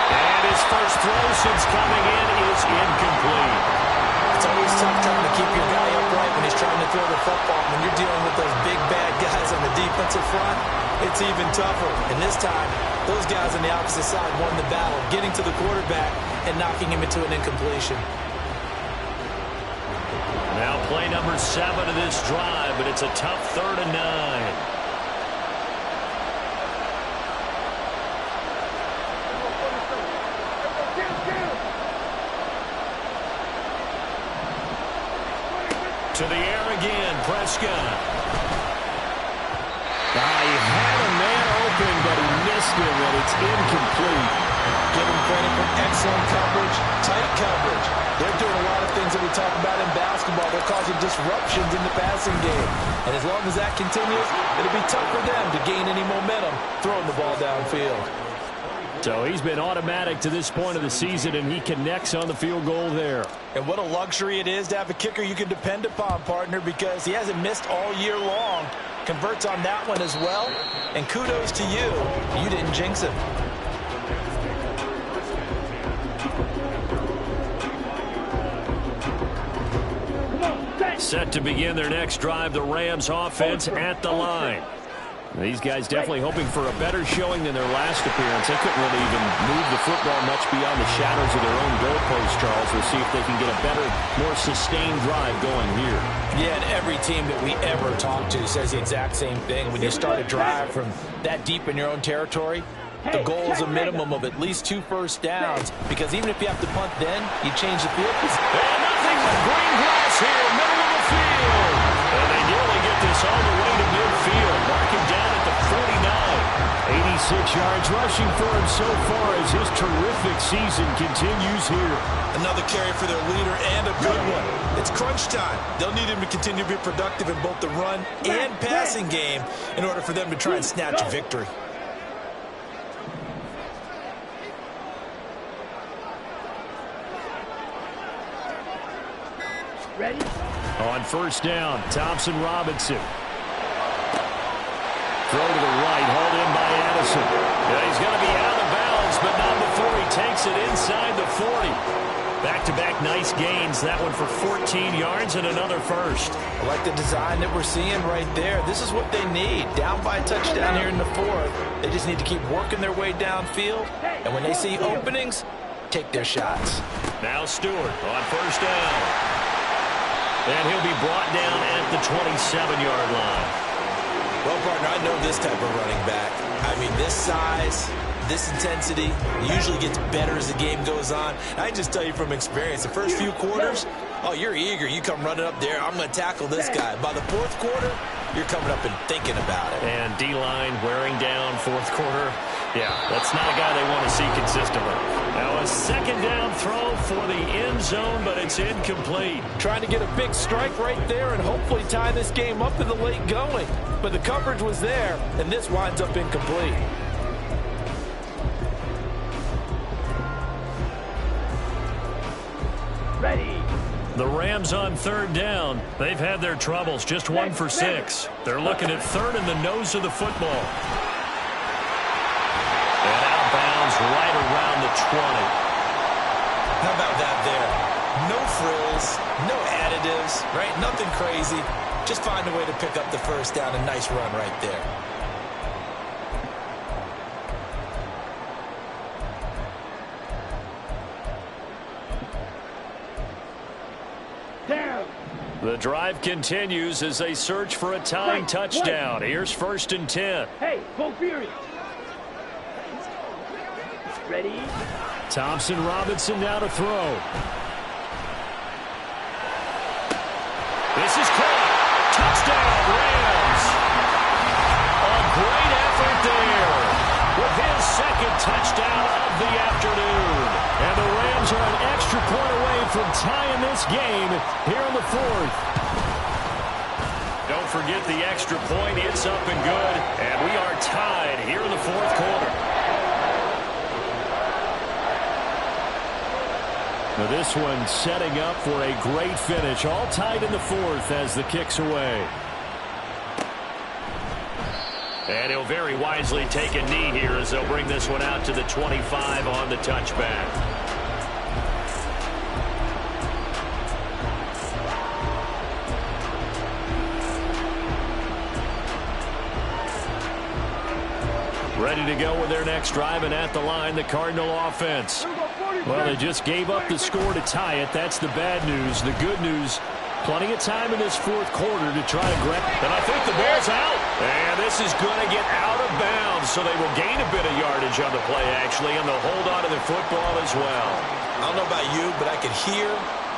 And his first throw since coming in is incomplete. It's always tough trying to keep your guy upright when he's trying to throw the football. When you're dealing with those big, bad guys on the defensive front, it's even tougher. And this time, those guys on the opposite side won the battle, getting to the quarterback and knocking him into an incompletion. Now play number 7 of this drive, but it's a tough 3rd and 9. To the air again, Prescott. He had a man open, but he missed him, and it's incomplete. Give him credit for excellent coverage, tight coverage. They're doing a lot of things that we talk about in basketball. They're causing disruptions in the passing game. And as long as that continues, it'll be tough for them to gain any momentum throwing the ball downfield. So he's been automatic to this point of the season, and he connects on the field goal there. And what a luxury it is to have a kicker you can depend upon, partner, because he hasn't missed all year long. Converts on that one as well. And kudos to you. You didn't jinx him. Set to begin their next drive, the Rams offense at the line. These guys definitely hoping for a better showing than their last appearance. They couldn't really even move the football much beyond the shadows of their own goalpost, Charles. We'll see if they can get a better, more sustained drive going here. Yeah, and every team that we ever talk to says the exact same thing. When you start a drive from that deep in your own territory, the goal is a minimum of at least 2 first downs, because even if you have to punt then, you change the field. And nothing but green grass here, middle of the field. And they nearly get this all the way to midfield, marking down at the 49. 86 yards rushing for him so far as his terrific season continues here. Another carry for their leader and a good one. It's crunch time. They'll need him to continue to be productive in both the run and passing game in order for them to try and snatch a victory. Ready? On first down, Thompson Robinson. Throw to the right, hauled in by Addison. Yeah, he's going to be out of bounds, but not before he takes it inside the 40. Back-to-back nice gains. That one for 14 yards and another first. I like the design that we're seeing right there. This is what they need. Down by a touchdown here in the fourth. They just need to keep working their way downfield. And when they see openings, take their shots. Now Stewart on first down. And he'll be brought down at the 27-yard line. Well, partner, I know this type of running back. I mean, this size, this intensity usually gets better as the game goes on. I just tell you from experience, the first few quarters, oh, you're eager. You come running up there. I'm going to tackle this guy. By the fourth quarter, you're coming up and thinking about it. And D-line wearing down fourth quarter. Yeah, that's not a guy they want to see consistently. Now a second down throw for the end zone, but it's incomplete. Trying to get a big strike right there and hopefully tie this game up in the late going. But the coverage was there, and this winds up incomplete. Ready. The Rams on third down. They've had their troubles, just 1 for 6. They're looking at third in the nose of the football. And out of bounds right around the 20. How about that there? No frills, no additives, right? Nothing crazy. Just find a way to pick up the first down. A nice run right there. Down. The drive continues as they search for a tying touchdown. Here's 1st and 10. Hey, full fury. Ready. Thompson Robinson now to throw. This is caught. Touchdown, Rams. A great effort there with his second touchdown of the afternoon. And the Rams are an extra point away from tying this game here in the fourth. Don't forget the extra point. It's up and good. And we are tied here in the fourth quarter. Now this one setting up for a great finish. All tied in the fourth as the kick's away. And he'll very wisely take a knee here as they'll bring this one out to the 25 on the touchback. Ready to go with their next drive, and at the line, the Cardinal offense. Well, they just gave up the score to tie it. That's the bad news. The good news, plenty of time in this fourth quarter to try to grab. And I think the ball's out. And this is going to get out of bounds, so they will gain a bit of yardage on the play, actually, and they'll hold on to the football as well. I don't know about you, but I could hear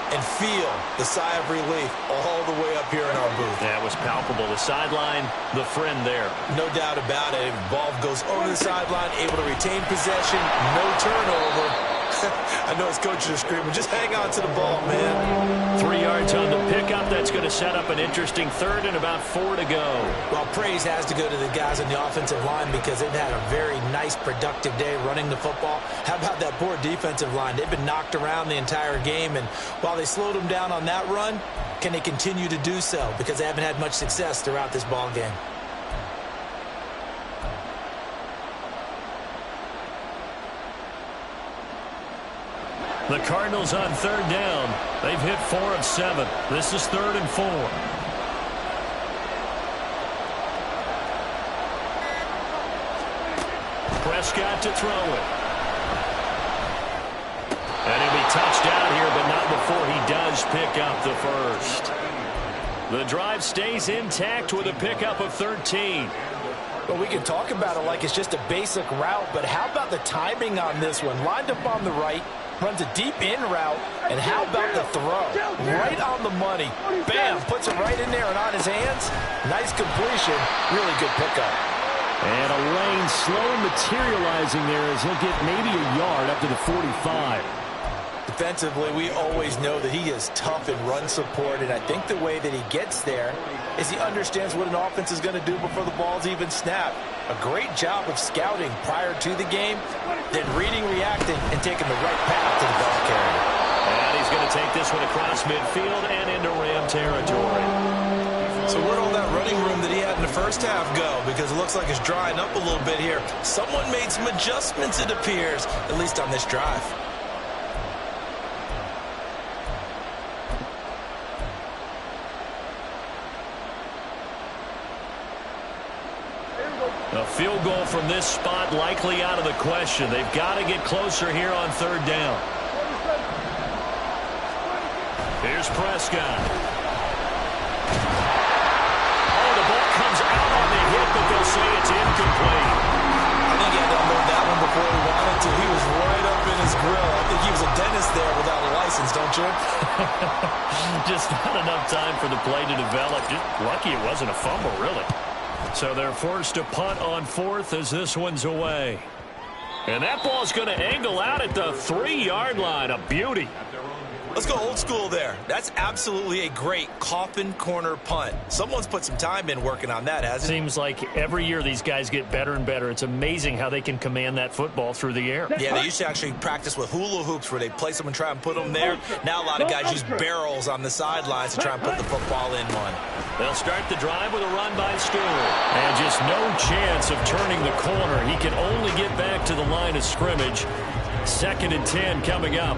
and feel the sigh of relief all the way up here in our booth. Yeah, it was palpable. The sideline, the friend there. No doubt about it. Ball goes over the sideline, able to retain possession, no turnover. I know his coaches are screaming, just hang on to the ball, man. 3 yards on the pickup. That's going to set up an interesting third and about 4 to go. Well, praise has to go to the guys on the offensive line because they've had a very nice, productive day running the football. How about that poor defensive line? They've been knocked around the entire game, and while they slowed them down on that run, can they continue to do so? Because they haven't had much success throughout this ball game. The Cardinals on third down. They've hit 4 of 7. This is 3rd and 4. Prescott to throw it. And he'll be touched down here, but not before he does pick up the first. The drive stays intact with a pickup of 13. Well, we can talk about it like it's just a basic route, but how about the timing on this one? Lined up on the right, runs a deep in route, and how about the throw? Right on the money. Bam, puts it right in there and on his hands. Nice completion, really good pickup. And a lane slow materializing there as he'll get maybe a yard up to the 45. Defensively, we always know that he is tough in run support, and I think the way that he gets there is he understands what an offense is going to do before the ball's even snapped. A great job of scouting prior to the game, then reading, reacting, and taking the right path to the ball carrier. And he's going to take take this one across midfield and into Ram territory. So where'd all that running room that he had in the first half go? Because it looks like it's drying up a little bit here. Someone made some adjustments, it appears, at least on this drive. A field goal from this spot likely out of the question. They've got to get closer here on third down. Here's Prescott. Oh, the ball comes out on the hit, but they'll say it's incomplete. I think he had to unload that one before he wanted to. He was right up in his grill. I think he was a dentist there without a license, don't you? Just not enough time for the play to develop. Just lucky it wasn't a fumble, really. So they're forced to punt on fourth as this one's away. And that ball's going to angle out at the 3-yard line. A beauty. Let's go old school there. That's absolutely a great coffin corner punt. Someone's put some time in working on that, hasn't it? Seems like every year these guys get better and better. It's amazing how they can command that football through the air. Yeah, they used to actually practice with hula hoops where they place them and try and put them there. Now a lot of guys use barrels on the sidelines to try and put the football in one. They'll start the drive with a run by Stewart. And just no chance of turning the corner. He can only get back to the line of scrimmage. 2nd and 10 coming up.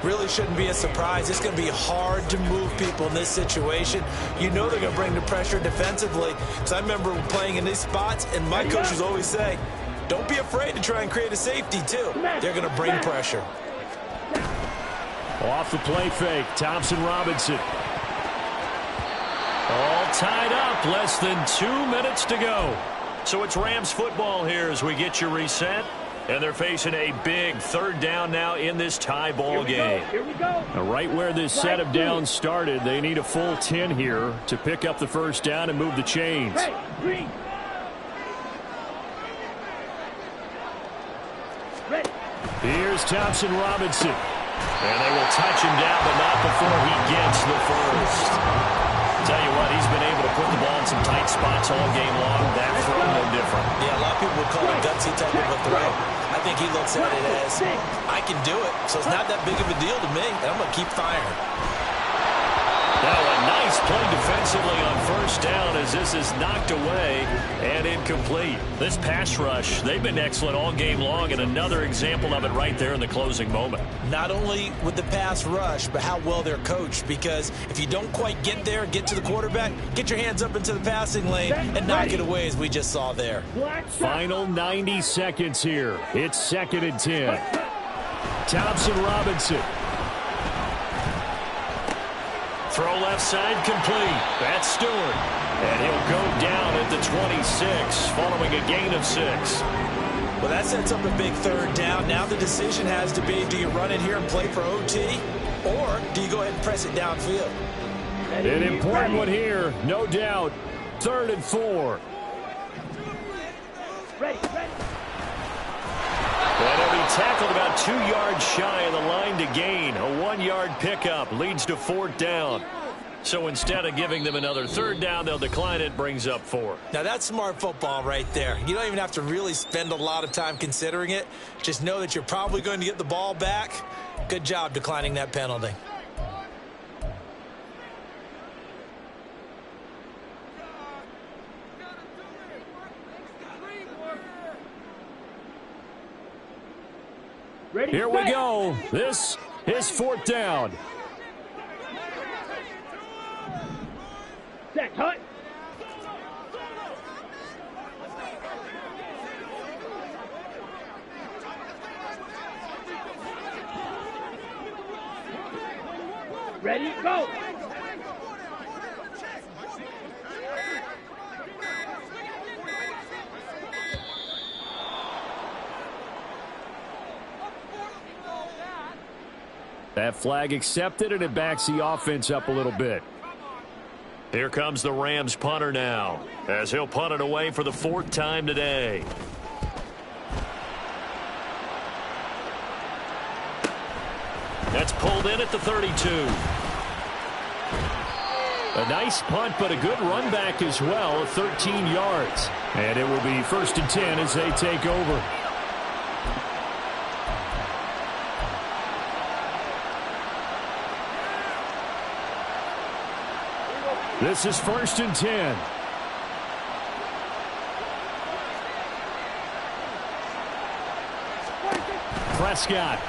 Really shouldn't be a surprise. It's going to be hard to move people in this situation. You know they're going to bring the pressure defensively. Because I remember playing in these spots, and my coaches always say, don't be afraid to try and create a safety, too. They're going to bring pressure. Off the play fake, Thompson Robinson. All tied up, less than 2 minutes to go. So it's Rams football here as we get you reset. And they're facing a big 3rd down now in this tie ball game. Here we go. Now, right where this set of downs started, they need a full 10 here to pick up the 1st down and move the chains. Hey, green. Ready. Here's Thompson Robinson. And they will touch him down, but not before he gets the first. Tell you what, he's been able to put the ball in some tight spots all game long. That throw, no different. Yeah, a lot of people would call it a gutsy type of a throw. I think he looks at it as, I can do it, so it's not that big of a deal to me, and I'm going to keep firing. Now a nice play defensively on 1st down as this is knocked away and incomplete. This pass rush, they've been excellent all game long, and another example of it right there in the closing moment. Not only with the pass rush, but how well they're coached, because if you don't quite get there, get to the quarterback, get your hands up into the passing lane and knock it away as we just saw there. Final 90 seconds here. It's 2nd and 10. Thompson Robinson. Throw left side complete. That's Stewart. And he'll go down at the 26 following a gain of 6. Well, that sets up a big 3rd down. Now the decision has to be, do you run it here and play for OT, or do you go ahead and press it downfield? An important one here, no doubt. 3rd and 4. Ready. And he'll be tackled about 2 yards shy of the line to gain. A 1-yard pickup leads to 4th down. So instead of giving them another 3rd down, they'll decline it, brings up 4. Now that's smart football right there. You don't even have to really spend a lot of time considering it. Just know that you're probably going to get the ball back. Good job declining that penalty. Ready. Here we go. This is 4th down. Set, hut. Ready, go. That flag accepted, and it backs the offense up a little bit. Here comes the Rams punter now, as he'll punt it away for the 4th time today. That's pulled in at the 32. A nice punt, but a good run back as well, 13 yards. And it will be 1st and 10 as they take over. This is 1st and 10. Prescott.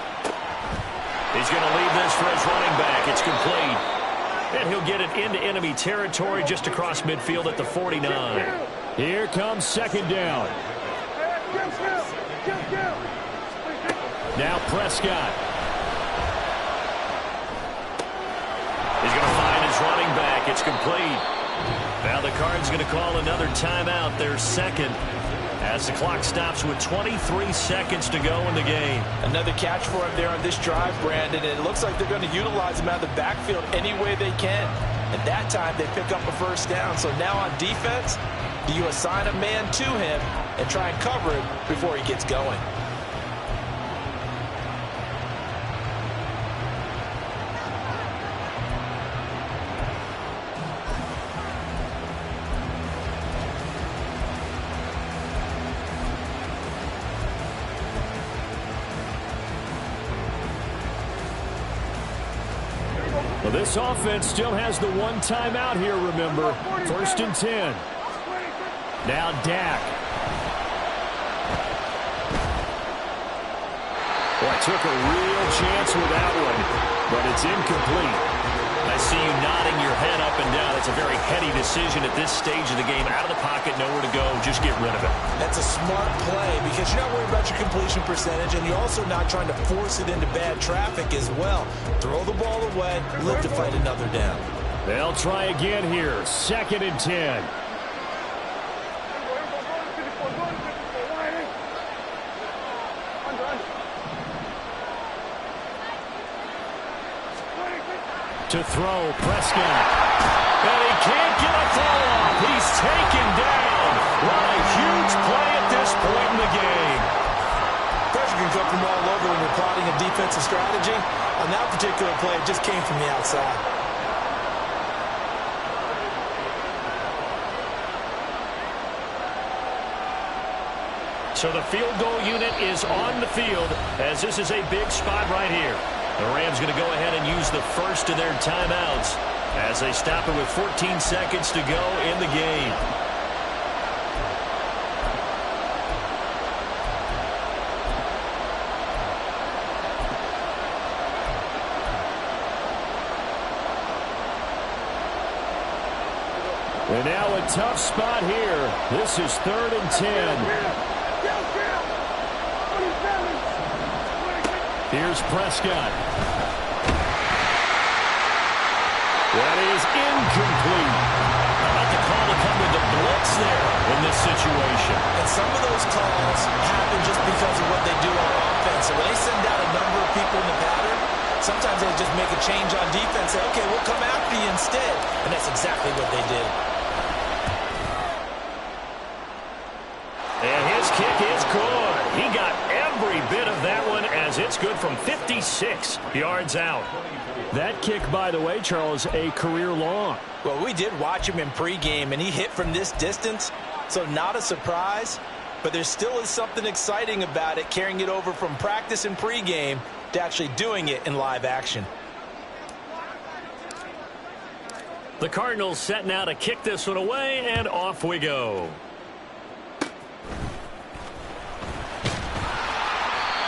He's going to leave this for his running back. It's complete. And he'll get it into enemy territory just across midfield at the 49. Here comes 2nd down. Now Prescott. He's going to find his running back. It's complete. Now the Cards going to call another timeout, their second, as the clock stops with 23 seconds to go in the game. Another catch for him there on this drive, Brandon, and it looks like they're going to utilize him out of the backfield any way they can. At that time, they pick up a 1st down. So now on defense, do you assign a man to him and try and cover it before he gets going? Well, this offense still has the one timeout here, remember. 1st and 10. Now Dak. Boy, took a real chance with that one, but it's incomplete. I see you nodding your head up and down. It's a very heady decision at this stage of the game. Out of the pocket, nowhere to go. Just get rid of it. That's a smart play because you're not worried about your completion percentage, and you're also not trying to force it into bad traffic as well. Throw the ball away, live to fight another down. They'll try again here. 2nd and 10. To throw, Prescott. And he can't get a throw off. He's taken down. What a huge play at this point in the game. Pressure can come from all over when you're plotting a defensive strategy. On that particular play, it just came from the outside. So the field goal unit is on the field as this is a big spot right here. The Rams going to go ahead and use the first of their timeouts as they stop it with 14 seconds to go in the game. And now a tough spot here. This is 3rd and 10. Here's Prescott. That is incomplete. How about the call to come with the blitz there in this situation? And some of those calls happen just because of what they do on offense. So when they send out a number of people in the pattern, sometimes they just make a change on defense. Say, okay, we'll come after you instead. And that's exactly what they did. And his kick is good. He got every bit of that one as it's good from 56 yards out. That kick, by the way, Charles, a career long. Well, we did watch him in pregame, and he hit from this distance, so not a surprise. But there still is something exciting about it, carrying it over from practice and pregame to actually doing it in live action. The Cardinals setting out to kick this one away, and off we go.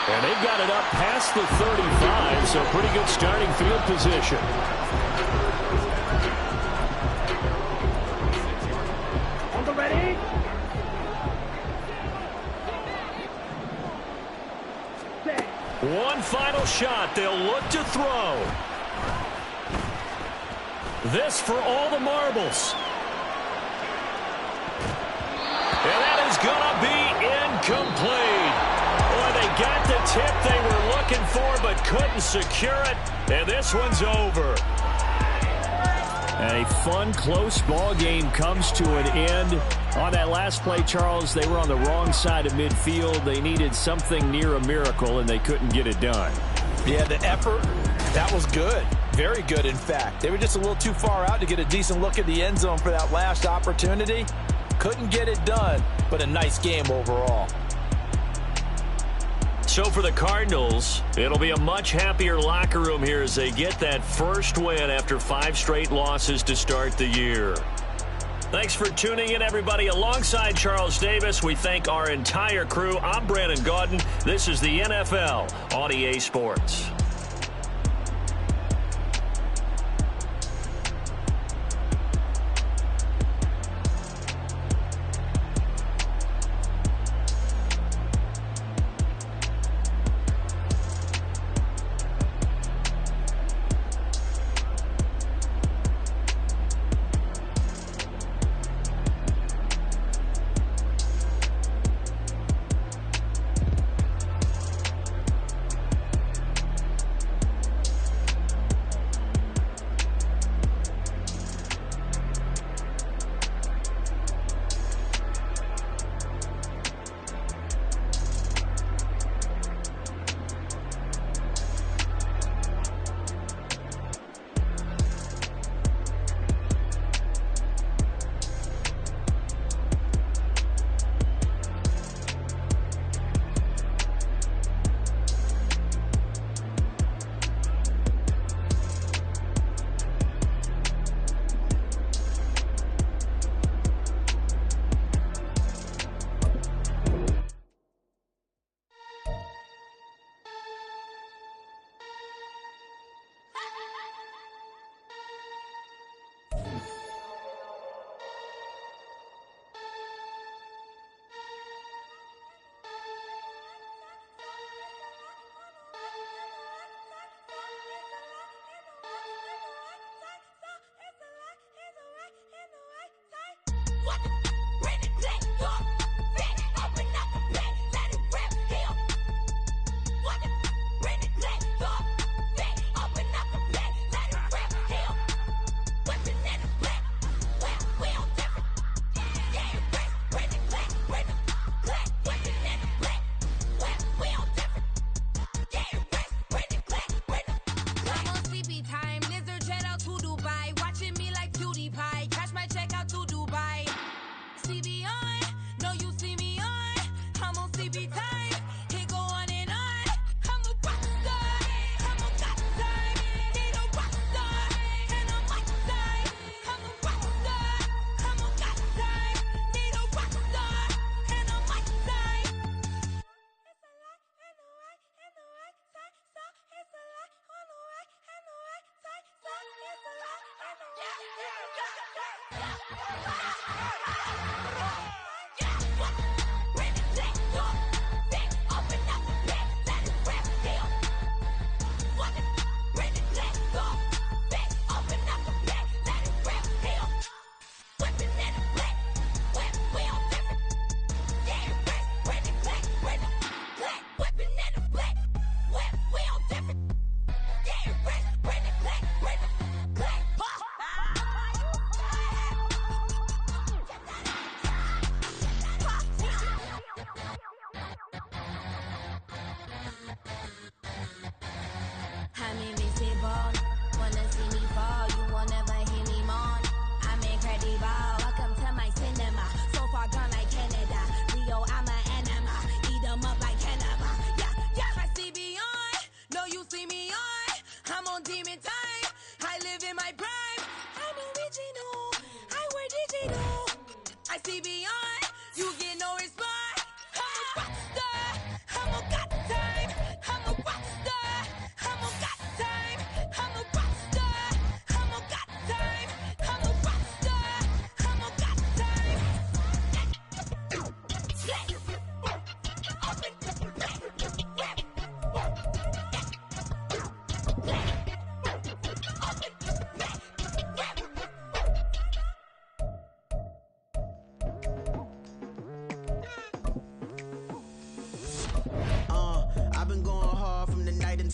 And they've got it up past the 35, so pretty good starting field position. On the ready. One final shot. They'll look to throw. This for all the marbles. And that is going to be incomplete. Boy, they got the tip they were looking for but couldn't secure it. And this one's over. And a fun, close ball game comes to an end. On that last play, Charles, they were on the wrong side of midfield. They needed something near a miracle, and they couldn't get it done. Yeah, the effort, that was good. Very good, in fact. They were just a little too far out to get a decent look at the end zone for that last opportunity. Couldn't get it done, but a nice game overall. so for the Cardinals, it'll be a much happier locker room here as they get that first win after 5 straight losses to start the year. Thanks for tuning in, everybody. Alongside Charles Davis, we thank our entire crew. I'm Brandon Gaudin. This is the NFL on EA Sports.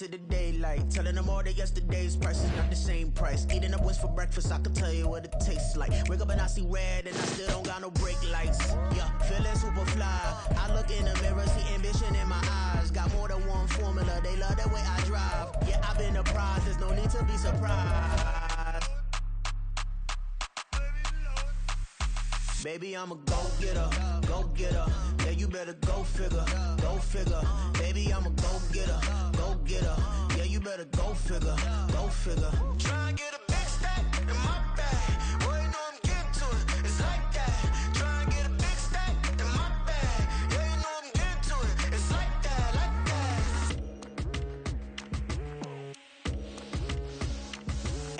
into the daylight, telling them all that yesterday's price is not the same price. Eating up wings for breakfast, I can tell you what it tastes like. Wake up and I see red and I still don't got no brake lights. Yeah, feeling super fly. I look in the mirror, see ambition in my eyes. Got more than one formula, they love the way I drive. Yeah, I've been a prize, there's no need to be surprised. Baby, I'm a go-getter, go-getter. Yeah, you better go figure, go figure. Baby, I'm a go-getter, go-getter. Yeah, you better go figure, go figure. Try and get a big stack in my bag. Boy, you know I'm getting to it, it's like that. Try and get a big stack in my bag. Yeah, you know I'm getting to it, it's like that, like that.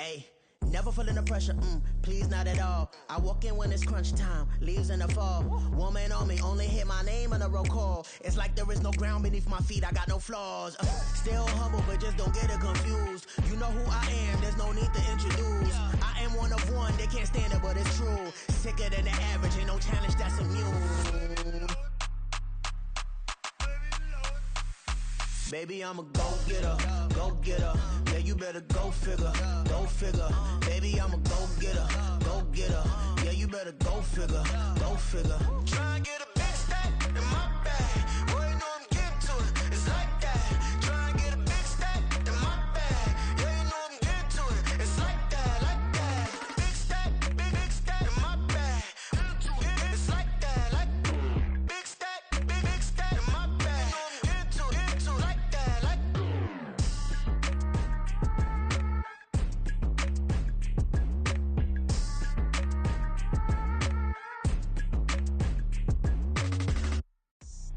Hey, never feeling the pressure, please not at all. I walk in when it's crunch time, leaves in the fall. Woman on me, only hit my name on a roll call. It's like there is no ground beneath my feet, I got no flaws. Still humble, but just don't get it confused. You know who I am, there's no need to introduce. I am one of one, they can't stand it, but it's true. Sicker than the average, ain't no challenge that's immune. Baby, I'm a go-getter, go-getter. Yeah, you better go figure, go figure. Baby, I'm a go-getter, go-getter. Yeah, you better go figure, go figure. Try and get a big stack in my bag. Boy, you know I'm getting to it, it's like that. Try and get a big stack in my bag. Yeah, you know I'm getting to it, it's like that, like that. Big stack, big stack in my bag. It's like that, like big stack in my bag. You know I'm getting to it, like that, like.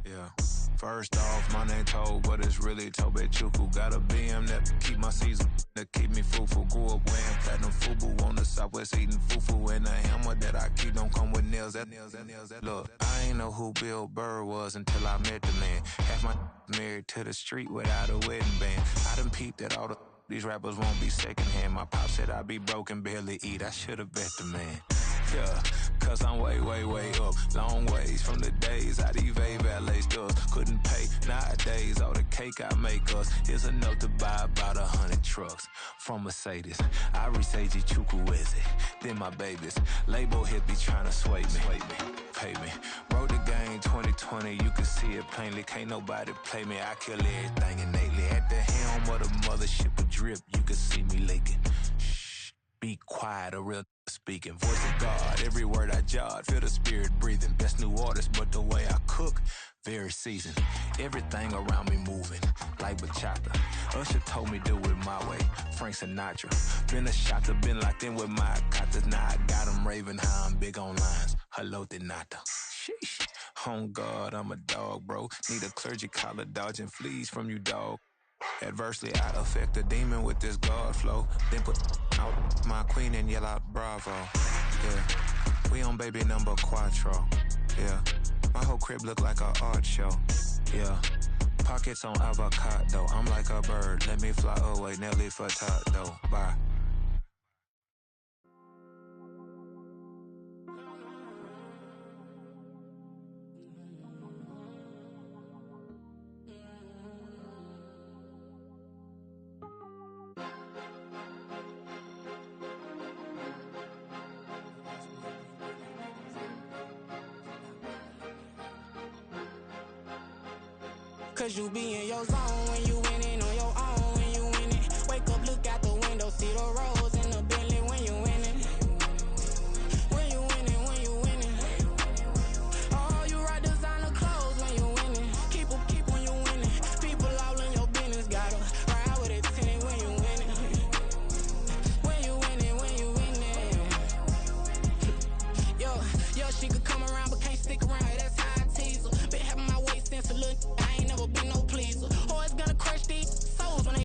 Yeah. First off, my name Toad, but it's really Tobe Chuku. Got a BM that keep my season, that keep me fruitful. Grew up wearing platinum FUBU on the Southwest eating fufu. And the hammer that I keep don't come with nails. Look, I ain't know who Bill Burr was until I met the man. Half my married to the street without a wedding band. I done peeped at all these rappers won't be secondhand. My pop said I'd be broken, barely eat. I should've bet the man. Yeah, cause I'm way up. Long ways from the days I evade valet stores. Couldn't pay nowadays. All the cake I make us is enough to buy about 100 trucks from Mercedes. I resage Chukwueze, then my babies. Label hit be trying to sway me. Pay me. Wrote the game 2020, you can see it plainly. Can't nobody play me. I kill everything innately. At the helm of the mothership of drip, you can see me leaking. Shh, be quiet, a real speaking. Voice of God, every word I jot. Feel the spirit breathing. Best new artist, but the way I cook, very seasoned. Everything around me moving, like bachata. Usher told me do it my way. Frank Sinatra. Been a shotter, been locked in with my katas. Now I got them raving how I'm big on lines. Hello, Denata. Sheesh. On God, I'm a dog, bro. Need a clergy collar, dodging fleas from you, dog. Adversely, I affect a demon with this God flow. Then put out my queen and yell out bravo. Yeah, we on baby number quattro. Yeah, my whole crib look like an art show. Yeah, pockets on avocado. I'm like a bird, let me fly away. Nelly Furtado, bye. Cause you be in your zone when you winning on your own when you winning. Wake up, look out the window, see the rose in the Bentley when you winning. When you winning, when you winning. Oh, you rock designer clothes when you winning. Keep when you winning. People all in your business, gotta ride with it tinted when you winning. When you winning, when you winning. Yo, she could come around but can't stick around. That's how I tease her. Been having my way since a little.